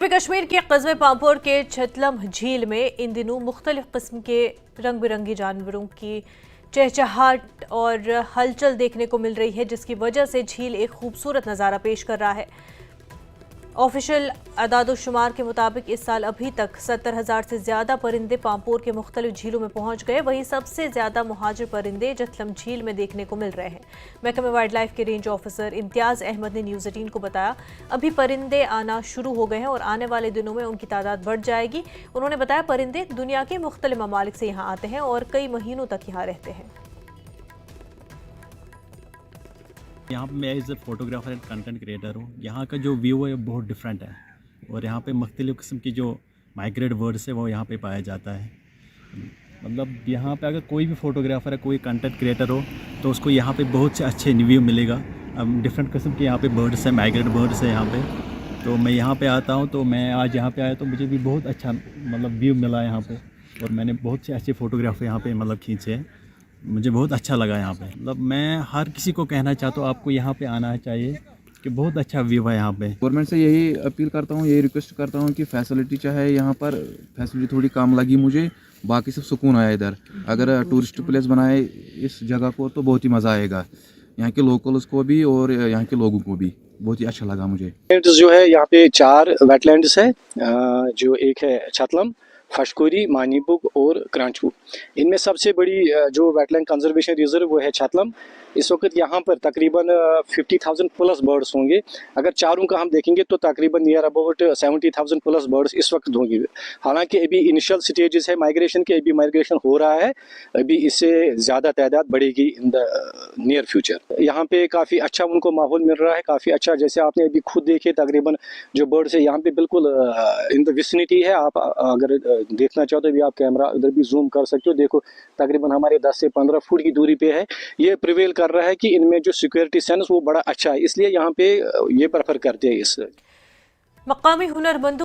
कश्मीर के कस्बे पांपोर के छतलम झील में इन दिनों मुख्तलिफ किस्म के रंग बिरंगी जानवरों की चहचहाट और हलचल देखने को मिल रही है, जिसकी वजह से झील एक खूबसूरत नज़ारा पेश कर रहा है। ऑफिशियल अदाद-ओ-शुमार के मुताबिक इस साल अभी तक 70,000 से ज्यादा परिंदे पांपोर के मुख्तलिफ झीलों में पहुंच गए। वहीं सबसे ज्यादा मुहाजिर परिंदे जतलम झील में देखने को मिल रहे हैं। महकमे वाइल्ड लाइफ के रेंज ऑफिसर इम्तियाज अहमद ने न्यूज़ 18 को बताया, अभी परिंदे आना शुरू हो गए हैं और आने वाले दिनों में उनकी तादाद बढ़ जाएगी। उन्होंने बताया, परिंदे दुनिया के मुख्तलिफ ममालिक से यहाँ आते हैं और कई महीनों तक यहाँ रहते हैं। यहाँ पे मैं as a photographer and content creator हूँ। यहाँ का जो व्यू है बहुत डिफरेंट है और यहाँ पे मुख्तलिफ़ किस्म की जो माइग्रेट बर्ड्स है वो यहाँ पे पाया जाता है। मतलब यहाँ पे अगर कोई भी फोटोग्राफर है, कोई कंटेंट क्रिएटर हो, तो उसको यहाँ पे बहुत से अच्छे व्यू मिलेगा। अब डिफरेंट किस्म के यहाँ पे बर्ड्स है, माइग्रेट बर्ड्स है यहाँ पे। तो मैं यहाँ पे आता हूँ, तो मैं आज यहाँ पे आया तो मुझे भी बहुत अच्छा मतलब व्यू मिला यहाँ पे और मैंने बहुत से अच्छे फ़ोटोग्राफ यहाँ पे मतलब खींचे हैं। मुझे बहुत अच्छा लगा यहाँ पे। मतलब मैं हर किसी को कहना चाहता हूँ, आपको यहाँ पे आना चाहिए कि बहुत अच्छा व्यू है यहाँ पे। गवर्नमेंट से यही अपील करता हूँ, यही रिक्वेस्ट करता हूँ कि फैसिलिटी चाहे यहाँ पर फैसिलिटी थोड़ी कम लगी मुझे, बाकी सब सुकून आया इधर। अगर टूरिस्ट प्लेस बनाए इस जगह को तो बहुत ही मज़ा आएगा, यहाँ के लोकल्स को भी और यहाँ के लोगों को भी बहुत ही अच्छा लगा मुझे। जो है यहाँ पे 4 वेटलैंड्स है, जो एक है छतलम, फशकुरी, मानीबुग और क्रांचू। इनमें सबसे बड़ी जो वेटलैंड कंजर्वेशन रिजर्व वो है छतलम। इस वक्त यहाँ पर तकरीबन 50,000 प्लस बर्ड्स होंगे। अगर चारों का हम देखेंगे तो तकरीबन नियर अबाउट 70,000 प्लस बर्ड्स इस वक्त होंगे। हालांकि अभी इनिशियल स्टेजेस है माइग्रेशन के, अभी माइग्रेशन हो रहा है, अभी इससे ज़्यादा तादाद बढ़ेगी इन द नियर फ्यूचर। यहाँ पे काफ़ी अच्छा उनको माहौल मिल रहा है, काफ़ी अच्छा। जैसे आपने अभी खुद देखे, तकरीबन जो बर्ड्स है यहाँ पे बिल्कुल इन द विसिनिटी है। आप अगर देखना चाहो तो भी आप कैमरा उधर भी जूम कर सकते हो। देखो तकरीबन हमारे 10 से 15 फुट की दूरी पे है। ये प्रिवेल कर रहा है कि इनमें जो सिक्योरिटी सेंस वो बड़ा अच्छा है, इसलिए यहाँ पे ये प्रेफर करते हैं इस मकामी हुनरमंदों